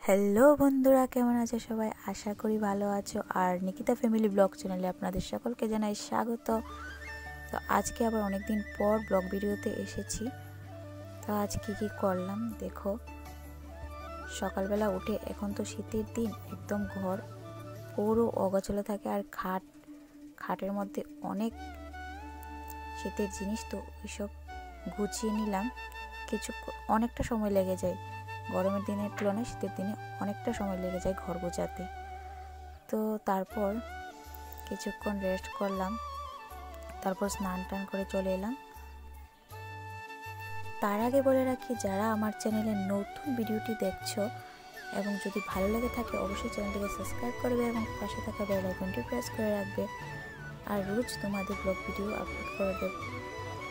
Hello বন্ধুরা, কেমন আছো সবাই? আশা করি ভালো আছো। আর নিকিতা ফ্যামিলি ব্লগ চ্যানেলে আপনাদের সকলকে জানাই স্বাগত। তো আজকে আবার অনেক দিন পর ব্লগ ভিডিওতে এসেছি। তো আজ কি করলাম দেখো। সকালবেলা উঠে, এখন তো শীতের দিন, একদম ঘর পুরো অগোছালো থাকে। আর খাটের মধ্যে অনেক শীতের জিনিস, তো ওইসব গুছিয়ে নিলাম। অনেকটা সময় লেগে যায়, গরমের দিনের তুলনায় শীতের দিনে অনেকটা সময় লেগে যায় ঘর গোছাতে। তো তারপর কিছুক্ষণ রেস্ট করলাম, তারপর স্নান টান করে চলে এলাম। তার আগে বলে রাখি, যারা আমার চ্যানেলে নতুন ভিডিওটি দেখছো এবং যদি ভালো লেগে থাকে অবশ্যই চ্যানেলটিকে সাবস্ক্রাইব করবে এবং পাশে থাকা বেল আইকনটি প্রেস করে রাখবে। আর রোজ তোমাদের ব্লগ ভিডিও আপলোড করে দেব।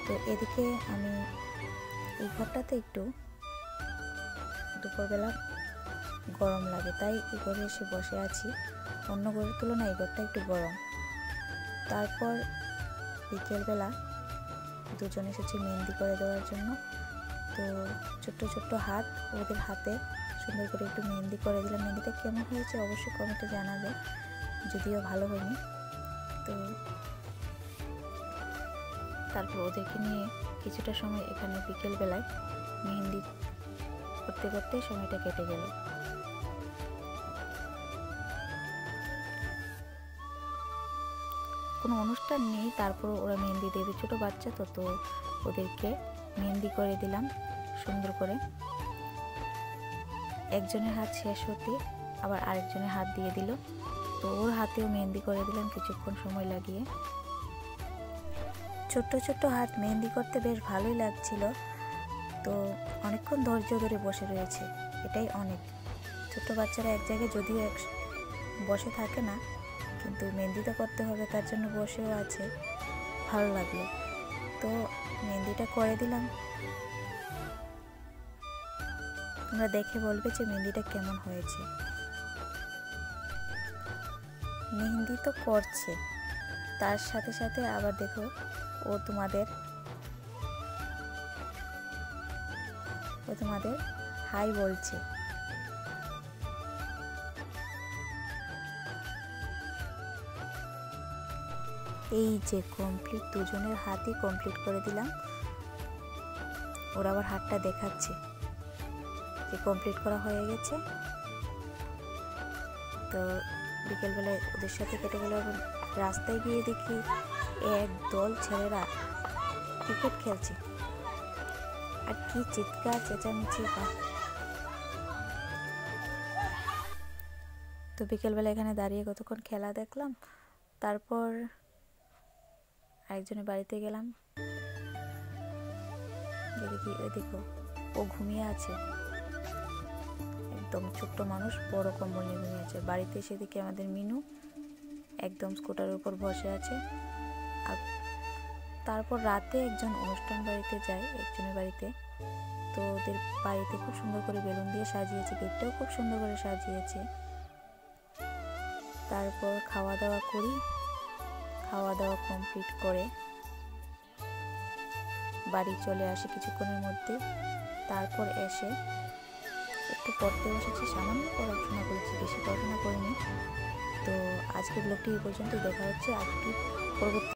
তো এদিকে আমি এই ঘরটাতে একটু দুপুরবেলা গরম লাগে, তাই এই ঘরে এসে বসে আছি। অন্য ঘরের তুলনায় এই ঘরটা একটু গরম। তারপর বিকেলবেলা দুজন এসেছি মেহেন্দি করে দেওয়ার জন্য। তো ছোট্ট ছোট্ট হাত, ওদের হাতে সুন্দর করে একটু মেহেন্দি করে দিলাম। মেহেন্দিটা কেমন হয়েছে অবশ্যই কমেন্টে জানাবে, যদিও ভালো হয়নি। তো তারপর ওদেরকে নিয়ে কিছুটা সময় এখানে বিকেলবেলায় মেহেন্দি করতে করতে সময়টা কেটে গেল। কোনো অনুষ্ঠান নেই, তারপর ওরা মেহেন্দি দেবে, ছোটো বাচ্চা তো ওদেরকে মেহেন্দি করে দিলাম সুন্দর করে। একজনের হাত শেষ হতে আবার আরেকজনের হাত দিয়ে দিল, তো ওর হাতেও মেহেন্দি করে দিলাম কিছুক্ষণ সময় লাগিয়ে। ছোট্ট ছোট্ট হাত মেহেন্দি করতে বেশ ভালোই লাগছিল। তো অনেকক্ষণ ধৈর্য ধরে বসে রয়েছে, এটাই অনেক। ছোট্ট বাচ্চারা এক জায়গায় যদিও বসে থাকে না, কিন্তু মেহেন্দিটা করতে হবে, তার জন্য বসেও আছে। ভালো লাগলো, তো মেহেন্দিটা করে দিলাম। তোমরা দেখে বলবে যে মেহেন্দিটা কেমন হয়েছে। মেহেন্দি তো করছে, তার সাথে সাথে আবার দেখো ও তোমাদের হাই বলছে। এই যে কমপ্লিট, দুজনের হাতই কমপ্লিট করে দিলাম। ওরা আবার হাতটা দেখাচ্ছে যে কমপ্লিট করা হয়ে গেছে। তো বিকেলবেলায় ওদের সাথে কেটে গেল এবং রাস্তায় গিয়ে দেখি এক দল ছেলেরা ক্রিকেট খেলছে। আর কি চিৎকার চেঁচামেচি! তো বিকেলবেলা এখানে দাঁড়িয়ে কতক্ষণ খেলা দেখলাম। তারপর আরেকজনের বাড়িতে গেলাম, দেখি ওই দেখো ও ঘুমিয়ে আছে, একদম ছোট্ট মানুষ, বড় কম্বল নিয়ে ঘুমিয়ে আছে। বাড়িতে এসে দেখি আমাদের মিনু একদম স্কুটারের উপর বসে আছে। আর তারপর রাতে একজন অনুষ্ঠান বাড়িতে যায়, একজনের বাড়িতে। তো ওদের বাড়িতে খুব সুন্দর করে বেলুন দিয়ে সাজিয়েছে, গেটটাও খুব সুন্দর করে সাজিয়েছে। তারপর খাওয়া দাওয়া করি, খাওয়া দাওয়া কমপ্লিট করে বাড়ি চলে আসি কিছুক্ষণের মধ্যে। তারপর এসে একটু পড়তে বসেছি, সামান্য পড়াশোনা করেছি, বেশি পড়াশোনা করিনি। তো আজকের ব্লগটি এই পর্যন্ত, দেখা হচ্ছে আর কি পরবর্তী